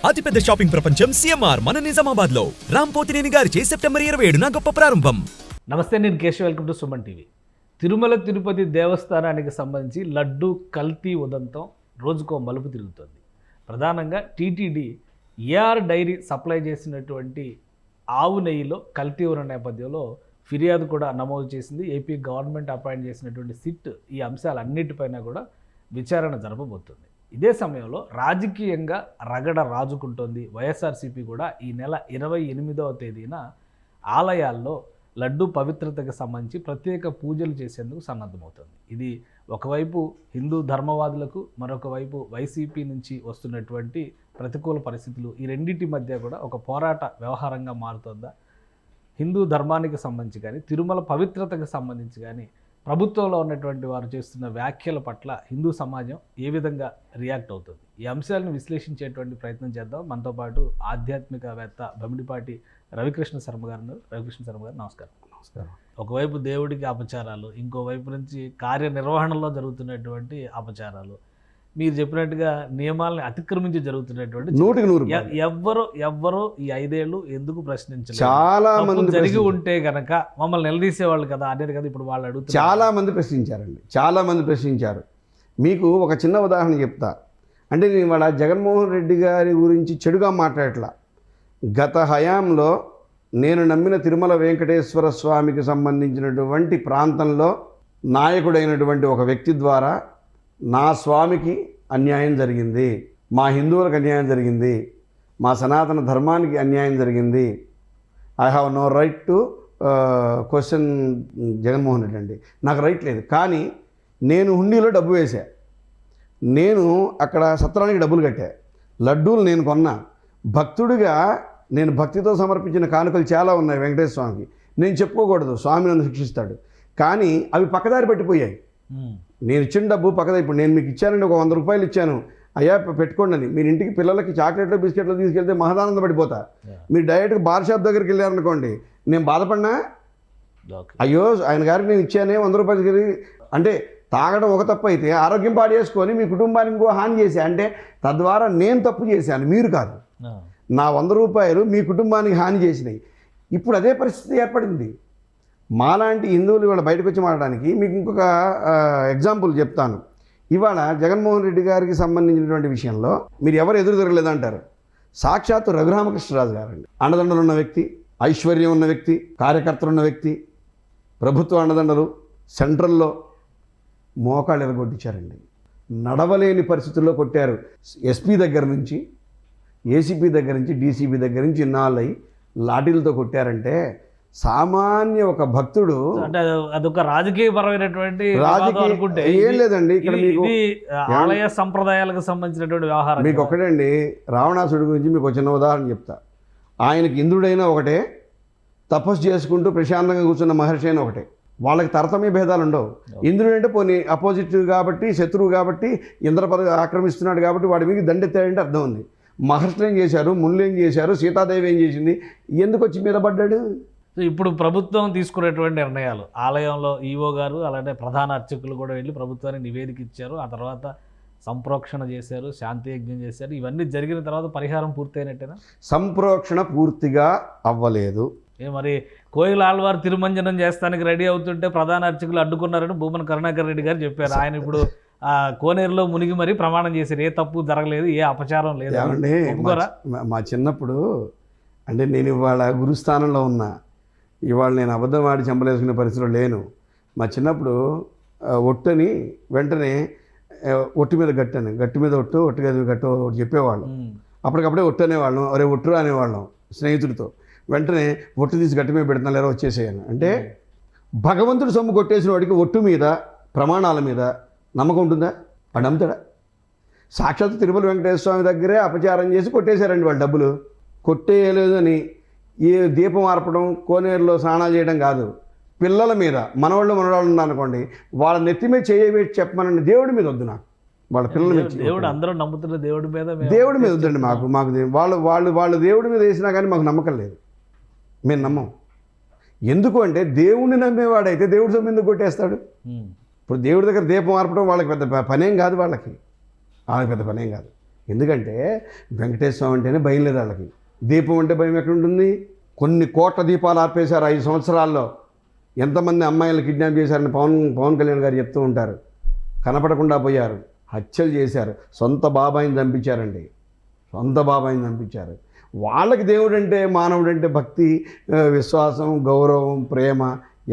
అతిపెద్ద షాపింగ్ ప్రపంచం సిఎంఆర్ మన నిజామాబాద్ లో రాంపోతినేని గారిచే సెప్టెంబర్ 27న గొప్ప ప్రారంభం. నమస్తే, నేను Keshav. Welcome to Suman TV. Tirumala Tirupati దేవస్థానానికి సంబంధించి లడ్డు కల్తీ ఉదంతం రోజుకో మలుపు తిరుగుతుంది. ప్రధానంగా టీటీడీ ఏఆర్ డైరీ సప్లై చేసినటువంటి ఆవు నెయ్యిలో కల్తీ ఉన్న నేపథ్యంలో ఫిర్యాదు కూడా నమోదు చేసింది. ఏపీ గవర్నమెంట్ అపాయింట్ చేసినటువంటి సిట్ ఈ అంశాలన్నిటిపైన కూడా విచారణ జరపబోతుంది. ఇదే సమయంలో రాజకీయంగా రగడ రాజుకుంటోంది. వైఎస్ఆర్సీపీ కూడా ఈ నెల 28వ తేదీన ఆలయాల్లో లడ్డు పవిత్రతకు సంబంధించి ప్రత్యేక పూజలు చేసేందుకు సన్నద్ధమవుతుంది. ఇది ఒకవైపు హిందూ ధర్మవాదులకు, మరొక వైపు వైసీపీ నుంచి వస్తున్నటువంటి ప్రతికూల పరిస్థితులు, ఈ రెండింటి మధ్య కూడా ఒక పోరాట వ్యవహారంగా మారుతోందా? హిందూ ధర్మానికి సంబంధించి కానీ, తిరుమల పవిత్రతకు సంబంధించి కానీ ప్రభుత్వంలో ఉన్నటువంటి వారు చేస్తున్న వ్యాఖ్యల పట్ల హిందూ సమాజం ఏ విధంగా రియాక్ట్ అవుతుంది? ఈ అంశాలను విశ్లేషించేటువంటి ప్రయత్నం చేద్దాం. మనతో పాటు ఆధ్యాత్మికవేత్త బమిడిపాటి రవికృష్ణ శర్మ గారు ఉన్నారు. రవికృష్ణ శర్మ గారు నమస్కారం. నమస్కారం. ఒకవైపు దేవుడికి అపచారాలు, ఇంకోవైపు నుంచి కార్యనిర్వహణలో జరుగుతున్నటువంటి అపచారాలు, మీరు చెప్పినట్టుగా నియమాలను అతిక్రమించి జరుగుతున్నటువంటి 100% ఎవ్వరు ఈ 5 ఏళ్ళు ఎందుకు ప్రశ్నించలేదు? చాలా మంది జరిగి ఉంటే గనక మమ్మల్ని నిలదీసేవాళ్ళు కదా అనేది కదా ఇప్పుడు వాళ్ళు అడుగుతారు. చాలా మంది ప్రశ్నించారండి, చాలా మంది ప్రశ్నించారు. మీకు ఒక చిన్న ఉదాహరణ చెప్తా. అంటే నేను వాళ్ళ జగన్మోహన్ రెడ్డి గారి గురించి చెడుగా మాట్లాడట్లా. గత హయాంలో నేను నమ్మిన తిరుమల వెంకటేశ్వర స్వామికి సంబంధించినటువంటి ప్రాంతంలో నాయకుడైనటువంటి ఒక వ్యక్తి ద్వారా నా స్వామికి అన్యాయం జరిగింది, మా హిందువులకు అన్యాయం జరిగింది, మా సనాతన ధర్మానికి అన్యాయం జరిగింది. I have no right to question Jaganmohan Reddy అండి. నాకు రైట్ లేదు. కానీ నేను హుండీలో డబ్బు వేసా, నేను అక్కడ సత్రానికి డబ్బులు కట్టా, లడ్డూలు నేను కొన్నా. భక్తుడిగా నేను భక్తితో సమర్పించిన కానుకలు చాలా ఉన్నాయి వెంకటేశ్వర స్వామికి. నేను చెప్పుకోకూడదు, స్వామి నన్ను శిక్షిస్తాడు. కానీ అవి పక్కదారి పట్టిపోయాయి. నేను ఇచ్చిన డబ్బు పక్కదా. ఇప్పుడు నేను మీకు ఇచ్చానండి, ఒక 100 రూపాయలు ఇచ్చాను, అయ్యా పెట్టుకోండి అని. మీరు ఇంటికి పిల్లలకి చాక్లెట్లు బిస్కెట్లు తీసుకెళ్తే మహదానంద పడిపోతా. మీరు డైరెక్ట్గా బార్ షాప్ దగ్గరికి వెళ్ళారనుకోండి, నేను బాధపడినా, అయ్యో ఆయన గారికి నేను ఇచ్చానే 100 రూపాయలకి. అంటే తాగడం ఒక తప్పు అయితే ఆరోగ్యం పాడు చేసుకొని మీ కుటుంబానికి ఇంకో హాని చేశా అంటే తద్వారా నేను తప్పు చేశాను, మీరు కాదు. నా 100 రూపాయలు మీ కుటుంబానికి హాని చేసినాయి. ఇప్పుడు అదే పరిస్థితి ఏర్పడింది. మాలాంటి హిందువులు ఇవాళ బయటకు వచ్చి మాట్లాడడానికి మీకు ఇంకొక ఎగ్జాంపుల్ చెప్తాను. ఇవాళ జగన్మోహన్ రెడ్డి గారికి సంబంధించినటువంటి విషయంలో మీరు ఎవరు ఎదురు తిరగలేదంటారు. సాక్షాత్తు రఘురామకృష్ణరాజు గారండి. అండదండలు ఉన్న వ్యక్తి, ఐశ్వర్యం ఉన్న వ్యక్తి, కార్యకర్తలు ఉన్న వ్యక్తి, ప్రభుత్వ అండదండలు, సెంట్రల్లో మోకాళ్ళు ఎరగొట్టించారండి. నడవలేని పరిస్థితుల్లో కొట్టారు. ఎస్పీ దగ్గర నుంచి, ఏసీపీ దగ్గర నుంచి, డీసీపీ దగ్గర నుంచి ఇన్నాళ్ళై లాఠీలతో కొట్టారంటే సామాన్య ఒక భక్తుడు, అంటే అదొక రాజకీయపరమైనటువంటి ఏం లేదండి. ఇక్కడ మీకు ఆలయ సంప్రదాయాలకు సంబంధించినటువంటి వ్యవహారం. మీకు ఒకటండి, రావణాసుడి గురించి మీకు ఒక చిన్న ఉదాహరణ చెప్తా. ఆయనకి ఇంద్రుడైనా ఒకటే, తపస్సు చేసుకుంటూ ప్రశాంతంగా కూర్చున్న మహర్షి అయినా ఒకటే. వాళ్ళకి తరతమ్య భేదాలు ఉండవు. ఇంద్రుడు అంటే పోనీ అపోజిట్ కాబట్టి, శత్రువు కాబట్టి, ఇంద్రపద ఆక్రమిస్తున్నాడు కాబట్టి వాడి మీద దండెత్తాడంటే అర్థం ఉంది. మహర్షులు ఏం చేశారు, మునులు ఏం చేశారు, సీతాదేవి ఏం చేసింది, ఎందుకు వచ్చి మీద పడ్డాడు? సో ఇప్పుడు ప్రభుత్వం తీసుకునేటువంటి నిర్ణయాలు, ఆలయంలో ఈవో గారు అలాగే ప్రధాన అర్చకులు కూడా వెళ్ళి ప్రభుత్వానికి నివేదిక ఇచ్చారు. ఆ తర్వాత సంప్రోక్షణ చేశారు, శాంతి యజ్ఞం చేశారు. ఇవన్నీ జరిగిన తర్వాత పరిహారం పూర్తయినట్టేనా? సంప్రోక్షణ పూర్తిగా అవ్వలేదు. మరి కోయిల ఆళ్వారు తిరుమంజనం చేస్తానికి రెడీ అవుతుంటే ప్రధాన అర్చకులు అడ్డుకున్నారని భూమన కరుణాకర్ రెడ్డి గారు చెప్పారు. ఆయన ఇప్పుడు కోనేరులో మునిగి మరీ ప్రమాణం చేశారు, ఏ తప్పు జరగలేదు, ఏ అపచారం లేదు. మా చిన్నప్పుడు అంటే నేను ఇవాళ గురుస్థానంలో ఉన్నా, ఇవాళ నేను అబద్ధం ఆడి చంపలేసుకునే పరిస్థితిలో లేను. మా చిన్నప్పుడు ఒట్టని వెంటనే ఒట్టు మీద గట్టని, గట్టి మీద ఒట్టు, ఒట్టు మీద గట్టు ఒకటి చెప్పేవాళ్ళం. అప్పటికప్పుడే ఒట్టు అనేవాళ్ళం, అరే ఒట్టురా అనేవాళ్ళం స్నేహితుడితో. వెంటనే ఒట్టు తీసి గట్టి మీద పెడుతున్నా లేరో వచ్చేసేయను. అంటే భగవంతుడు సొమ్ము కొట్టేసిన వాడికి ఒట్టు మీద, ప్రమాణాల మీద నమ్మకం ఉంటుందా? వాడు నమ్ముతాడా? సాక్షాత్ తిరుమల వెంకటేశ్వర స్వామి దగ్గరే అపచారం చేసి కొట్టేశారండి వాళ్ళు డబ్బులు. కొట్టేయలేదు అని ఏ దీపం ఆర్పడం, కోనేరులో స్నానాలు చేయడం కాదు, పిల్లల మీద, మనవాళ్ళు ఉన్నారనుకోండి, వాళ్ళ నెత్తి మీద చేయబెట్టి చెప్పమనండి. దేవుడి మీద వద్దు నాకు, వాళ్ళ పిల్లల మీద. దేవుడు అందరూ నమ్ముతున్న దేవుడి మీద వద్దండి మాకు. వాళ్ళు దేవుడి మీద వేసినా కానీ మాకు నమ్మకం లేదు, మేము నమ్మం. ఎందుకు అంటే దేవుడిని నమ్మేవాడైతే దేవుడి సొమ్ము ఎందుకు కొట్టేస్తాడు? ఇప్పుడు దేవుడి దగ్గర దీపం ఆర్పడం వాళ్ళకి పెద్ద పనేం కాదు, వాళ్ళకి పెద్ద పనేం కాదు. ఎందుకంటే వెంకటేశ్వర స్వామి అంటేనే భయం లేదు వాళ్ళకి. దీపం అంటే భయం ఎక్కడ ఉంటుంది? కొన్ని కోట్ల దీపాలు ఆర్పేశారు 5 సంవత్సరాల్లో. ఎంతమంది అమ్మాయిలు కిడ్నాప్ చేశారని పవన్ కళ్యాణ్ గారు చెప్తూ ఉంటారు. కనపడకుండా పోయారు, హత్యలు చేశారు, సొంత బాబాయిని చంపించారండి, సొంత బాబాయిని చంపించారు. వాళ్ళకి దేవుడు అంటే, మానవుడు అంటే భక్తి, విశ్వాసం, గౌరవం, ప్రేమ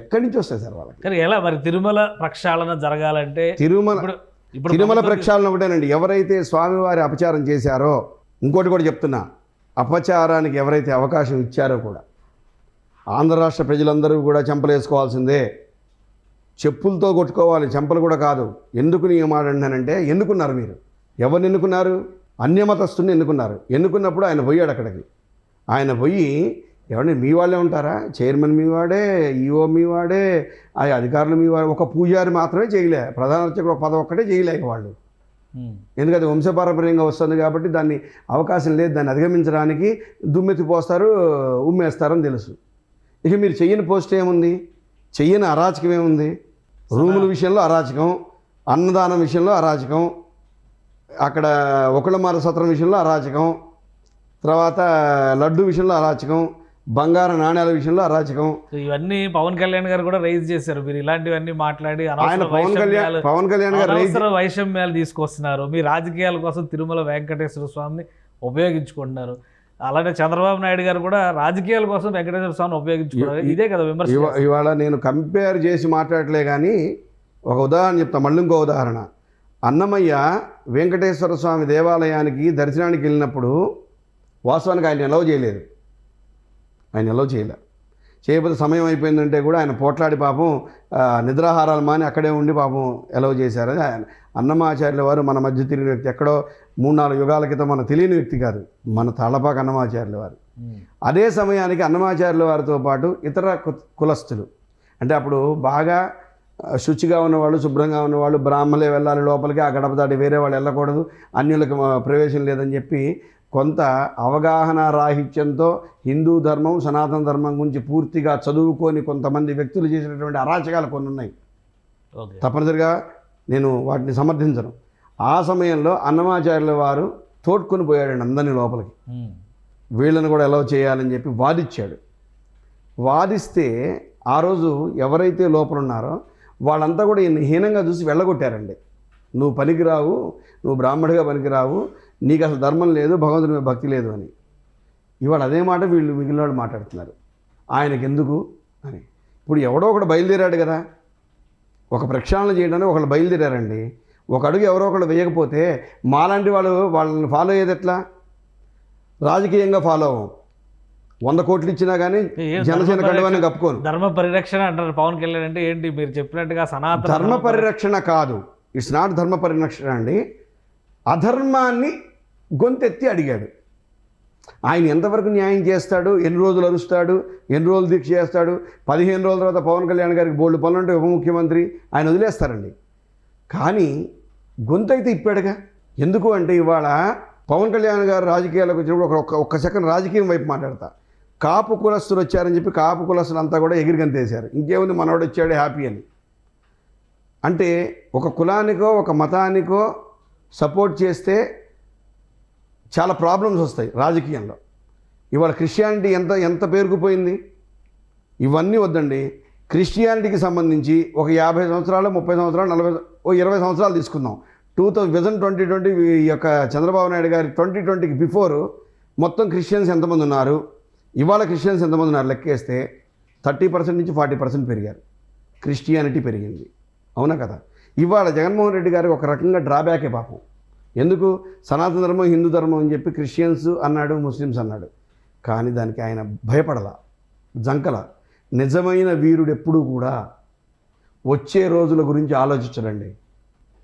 ఎక్కడి నుంచి వస్తాయి సార్ వాళ్ళకి? కానీ ఎలా మరి తిరుమల ప్రక్షాళన జరగాలంటే తిరుమల ప్రక్షాళన ఒకటేనండి. ఎవరైతే స్వామివారి అపచారం చేశారో, ఇంకోటి కూడా చెప్తున్నా, అపచారానికి ఎవరైతే అవకాశం ఇచ్చారో కూడా ఆంధ్ర రాష్ట్ర ప్రజలందరూ కూడా చెంపలేసుకోవాల్సిందే. చెప్పులతో కొట్టుకోవాలి, చెంపలు కూడా కాదు. ఎందుకు నీ మాట అంటానంటే, ఎన్నుకున్నారు మీరు. ఎవరిని ఎన్నుకున్నారు? అన్యమతస్తుని ఎన్నుకున్నారు. ఎన్నుకున్నప్పుడు ఆయన పోయాడు అక్కడికి. ఆయన పోయి ఎవరిని మీ వాళ్ళే ఉంటారా? చైర్మన్ మీ వాడే, ఈఓ మీ వాడే, ఆ అధికారులు మీ వాడే. ఒక పూజారి మాత్రమే చేయలే, ప్రధాన అర్చకుడు ఒక పదం ఒక్కటే చేయలేక వాళ్ళు. ఎందుకంటే వంశపారంపర్యంగా వస్తుంది కాబట్టి దాన్ని అవకాశం లేదు. దాన్ని అధిగమించడానికి దుమ్మెత్తిపోస్తారు, ఉమ్మేస్తారని తెలుసు. ఇక మీరు చెయ్యని పోస్ట్ ఏముంది? చెయ్యని అరాచకం ఏముంది? రూముల విషయంలో అరాచకం, అన్నదానం విషయంలో అరాచకం, అక్కడ ఒకళ్ళమార సత్రం విషయంలో అరాచకం, తర్వాత లడ్డు విషయంలో అరాచకం, బంగారు నాణ్యాల విషయంలో అరాచకం. ఇవన్నీ పవన్ కళ్యాణ్ గారు కూడా రైజ్ చేశారు. మీరు ఇలాంటివన్నీ మాట్లాడి ఆయన పవన్ కళ్యాణ్ గారు వైషమ్యాలు తీసుకొస్తున్నారు, మీ రాజకీయాల కోసం తిరుమల వెంకటేశ్వర స్వామిని ఉపయోగించుకుంటున్నారు. అలానే చంద్రబాబు నాయుడు గారు కూడా రాజకీయాల కోసం వెంకటేశ్వర స్వామిని ఉపయోగించుకున్నారు. ఇదే కదా విమర్శ. ఇవాళ నేను కంపేర్ చేసి మాట్లాడలే కానీ ఒక ఉదాహరణ చెప్తా, మళ్ళీ ఇంకో ఉదాహరణ. అన్నమయ్య వెంకటేశ్వర స్వామి దేవాలయానికి దర్శనానికి వెళ్ళినప్పుడు వాస్తవానికి ఆయన ఎలవ్ చేయలేదు. ఆయన ఎలవ్ చేయకపోతే సమయం అయిపోయిందంటే కూడా ఆయన పోట్లాడి పాపం నిద్రాహారాలు మాని అక్కడే ఉండి పాపం ఎలవ్ చేశారు. అన్నమాచార్యుల వారు మన మధ్య తిరిగిన వ్యక్తి, ఎక్కడో 3-4 యుగాల క్రితం మనకు తెలియని వ్యక్తి కాదు, మన తాళపాక అన్నమాచార్యుల వారు. అదే సమయానికి అన్నమాచార్యుల వారితో పాటు ఇతర కులస్తులు, అంటే అప్పుడు బాగా శుచిగా ఉన్నవాళ్ళు, శుభ్రంగా ఉన్నవాళ్ళు, బ్రాహ్మలే వెళ్ళాలి లోపలికి, ఆ గడప దాటి వేరే వాళ్ళు వెళ్ళకూడదు, అన్యులకు ప్రవేశం లేదని చెప్పి కొంత అవగాహన రాహిత్యంతో హిందూ ధర్మం, సనాతన ధర్మం గురించి పూర్తిగా చదువుకొని కొంతమంది వ్యక్తులు చేసినటువంటి అరాచకాలు కొన్ని ఉన్నాయి. తప్పనిసరిగా నేను వాటిని సమర్థించను. ఆ సమయంలో అన్నమాచార్యుల వారు తోడ్కొని పోయాడండి అందరినీ లోపలికి. వీళ్ళని కూడా ఎలా చేయాలని చెప్పి వాదిచ్చాడు. వాదిస్తే ఆ రోజు ఎవరైతే లోపల ఉన్నారో వాళ్ళంతా కూడా ఈయన హీనంగా చూసి వెళ్ళగొట్టారండి. నువ్వు పనికిరావు, నువ్వు బ్రాహ్మడిగా పనికిరావు, నీకు అసలు ధర్మం లేదు, భగవంతుని మీద భక్తి లేదు అని. ఇవాళ అదే మాట వీళ్ళు మిగిలిన వాళ్ళు మాట్లాడుతున్నారు, ఆయనకి ఎందుకు అని. ఇప్పుడు ఎవడో ఒకడు బయలుదేరాడు కదా, ఒక ప్రక్షాళన చేయడానికి ఒకళ్ళు బయలుదేరారండి. ఒక అడుగు ఎవరో ఒకళ్ళు వేయకపోతే మాలాంటి వాళ్ళని ఫాలో అయ్యేది ఎట్లా? రాజకీయంగా ఫాలో అవ్వం. 100 కోట్లు ఇచ్చినా కానీ జనసేన కండువాన్ని కప్పుకోను. ధర్మ పరిరక్షణ అంటారు పవన్ కళ్యాణ్ అంటే ఏంటి? మీరు చెప్పినట్టుగా సనాతన ధర్మ పరిరక్షణ కాదు, ఇట్స్ నాట్ ధర్మ పరిరక్షణ అండి. అధర్మాన్ని గొంతెత్తి అడిగాడు. ఆయన ఎంతవరకు న్యాయం చేస్తాడు? ఎన్ని రోజులు అరుస్తాడు? ఎన్ని రోజులు దీక్ష చేస్తాడు? 15 రోజుల తర్వాత పవన్ కళ్యాణ్ గారికి బోల్డ్ పనులు ఉంటే ఉప ముఖ్యమంత్రి ఆయన వదిలేస్తారండి. కానీ గొంతు అయితే ఇప్పాడుగా. ఎందుకు అంటే ఇవాళ పవన్ కళ్యాణ్ గారు రాజకీయాలకు వచ్చినప్పుడు ఒక్క సెకండ్ రాజకీయం వైపు మాట్లాడతా. కాపు కులస్తులు వచ్చారని చెప్పి కాపు కులస్తులు అంతా కూడా ఎగిరిగంతేశారు. ఇంకేముంది, మనోడు వచ్చాడు హ్యాపీ అని. అంటే ఒక కులానికో ఒక మతానికో సపోర్ట్ చేస్తే చాలా ప్రాబ్లమ్స్ వస్తాయి రాజకీయంలో. ఇవాళ క్రిస్టియానిటీ ఎంత పేరుకుపోయింది. ఇవన్నీ వద్దండి. క్రిస్టియానిటీకి సంబంధించి ఒక 50 సంవత్సరాలు, 30 సంవత్సరాలు, 20 సంవత్సరాలు తీసుకుందాం. 2020 ఈ యొక్క చంద్రబాబు నాయుడు గారి 2020కి బిఫోర్ మొత్తం క్రిస్టియన్స్ ఎంతమంది ఉన్నారు, ఇవాళ క్రిస్టియన్స్ ఎంతమంది ఉన్నారు లెక్కేస్తే 30% నుంచి 40% పెరిగారు. క్రిస్టియానిటీ పెరిగింది, అవునా కదా? ఇవాళ జగన్మోహన్ రెడ్డి గారికి ఒక రకంగా డ్రాబ్యాకే పాపం. ఎందుకు? సనాతన ధర్మం, హిందూ ధర్మం అని చెప్పి క్రిస్టియన్స్ అన్నాడు, ముస్లిమ్స్ అన్నాడు. కానీ దానికి ఆయన భయపడలా, జంకల. నిజమైన వీరుడు ఎప్పుడూ కూడా వచ్చే రోజుల గురించి ఆలోచించడండి.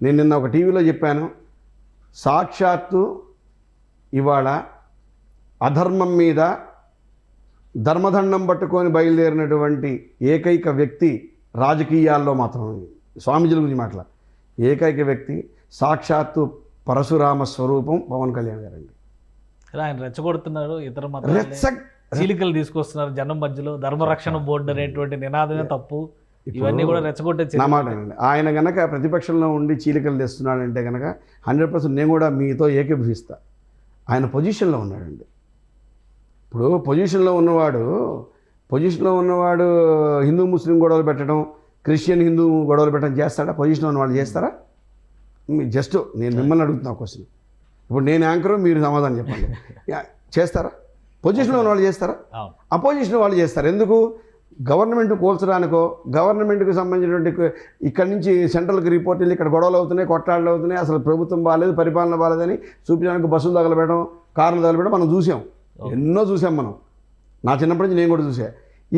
నేను నిన్న ఒక టీవీలో చెప్పాను, సాక్షాత్తు ఇవాళ అధర్మం మీద ధర్మదండం పట్టుకొని బయలుదేరినటువంటి ఏకైక వ్యక్తి రాజకీయాల్లో మాత్రం, స్వామీజీల గురించి మాట్లా, ఏకైక వ్యక్తి సాక్షాత్తు పరశురామ స్వరూపం పవన్ కళ్యాణ్ గారండి. ఆయన రెచ్చగొడుతున్నారు, ఇతర మతాలు చీలికలు తీసుకొస్తున్నారు జనం మధ్యలో. ధర్మరక్షణ బోర్డు అనేటువంటి నినాదమే తప్పు. ఇవన్నీ కూడా రెచ్చగొట్టే నా చర్యలు. మాట వినండి. ఆయన గనక ప్రతిపక్షంలో ఉండి చీలికలు తెస్తున్నాడంటే కనుక 100% నేను కూడా మీతో ఏకీభవిస్తా. ఆయన పొజిషన్లో ఉన్నాడండి. ఇప్పుడు పొజిషన్లో ఉన్నవాడు హిందూ ముస్లిం గొడవలు పెట్టడం, క్రిస్టియన్ హిందూ గొడవలు పెట్టడం చేస్తాడా? పొజిషన్లో ఉన్న వాళ్ళు చేస్తారా? జస్ట్ నేను మిమ్మల్ని అడుగుతున్నా క్వశ్చన్. ఇప్పుడు నేను యాంకరు, మీరు సమాధానం చెప్పండి. చేస్తారా? పొజిషన్లో ఉన్న వాళ్ళు చేస్తారా? అవును. అపోజిషన్ వాళ్ళు చేస్తారు. ఎందుకు? గవర్నమెంట్ కోల్చడానికో, గవర్నమెంట్కి సంబంధించినటువంటి ఇక్కడి నుంచి సెంట్రల్కి రిపోర్ట్ వెళ్ళి ఇక్కడ గొడవలు అవుతున్నాయి, కొట్లాటలు అవుతున్నాయి, అసలు ప్రభుత్వం బాగాలేదు, పరిపాలన బాగాలేదని చూపించడానికి బస్సులు తగలబెట్టడం, కార్లు తగలబెట్టడం మనం చూసాం. ఎన్నో చూసాం మనం. నా చిన్నప్పటి నుంచి నేను కూడా చూసా.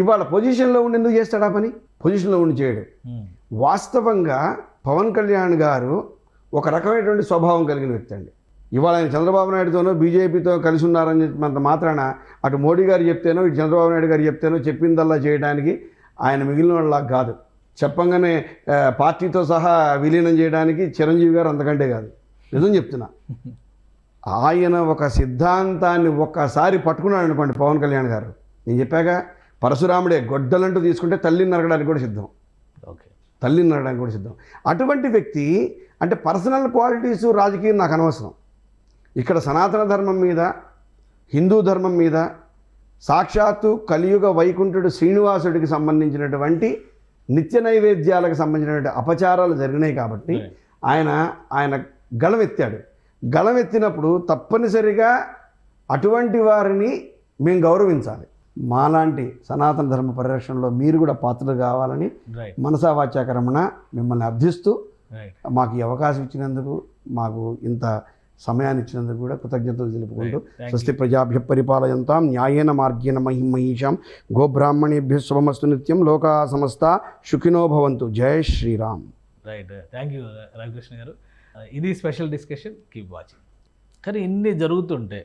ఇవాళ పొజిషన్లో ఉండి ఎందుకు చేస్తాడు ఆ పని? పొజిషన్లో ఉండి చేయడు. వాస్తవంగా పవన్ కళ్యాణ్ గారు ఒక రకమైనటువంటి స్వభావం కలిగిన వ్యక్తి అండి. ఇవాళ ఆయన చంద్రబాబు నాయుడుతోనో బీజేపీతో కలిసి ఉన్నారని చెప్పినంత మాత్రాన అటు మోడీ గారు చెప్తేనో ఇటు చంద్రబాబు నాయుడు గారు చెప్తేనో చెప్పిందల్లా చేయడానికి ఆయన మిగిలిన వాళ్ళ కాదు. చెప్పంగానే పార్టీతో సహా విలీనం చేయడానికి చిరంజీవి గారు అంతకంటే కాదు. నిజం చెప్తున్నా. ఆయన ఒక సిద్ధాంతాన్ని ఒక్కసారి పట్టుకున్నాడు అనుకోండి పవన్ కళ్యాణ్ గారు, నేను చెప్పాక పరశురాముడే గొడ్డలంటూ తీసుకుంటే తల్లిని నరకడానికి కూడా సిద్ధం. ఓకే. తల్లిని నరకడానికి కూడా సిద్ధం. అటువంటి వ్యక్తి అంటే పర్సనల్ క్వాలిటీసు రాజకీయం నాకు అనవసరం. ఇక్కడ సనాతన ధర్మం మీద, హిందూ ధర్మం మీద, సాక్షాత్తు కలియుగ వైకుంఠుడు శ్రీనివాసుడికి సంబంధించినటువంటి నిత్య నైవేద్యాలకు సంబంధించినటువంటి అపచారాలు జరిగినాయి కాబట్టి ఆయన గళమెత్తాడు. గళమెత్తినప్పుడు తప్పనిసరిగా అటువంటి వారిని మేము గౌరవించాలి. మాలాంటి సనాతన ధర్మ పరిరక్షణలో మీరు కూడా పాత్రలు కావాలని రైట్. మనసా వాచా కర్మణ మిమ్మల్ని అర్థిస్తూ రైట్. మాకు ఈ అవకాశం ఇచ్చినందుకు, మాకు ఇంత సమయాన్ని ఇచ్చినందుకు కూడా కృతజ్ఞతలు తెలుపుకుంటూ స్వస్తి ప్రజాభ్య పరిపాలయంతాం న్యాయేన మార్గేణ మహిమహీషాం గోబ్రాహ్మణేభ్య శుభమస్తు నిత్యం లోకా సమస్త సుఖినో భవంతు. జై Sriram. Right. Thank you Ravikrishna గారు. ఇది స్పెషల్ డిస్కషన్. Keep watching. కానీ ఇన్ని జరుగుతుంటే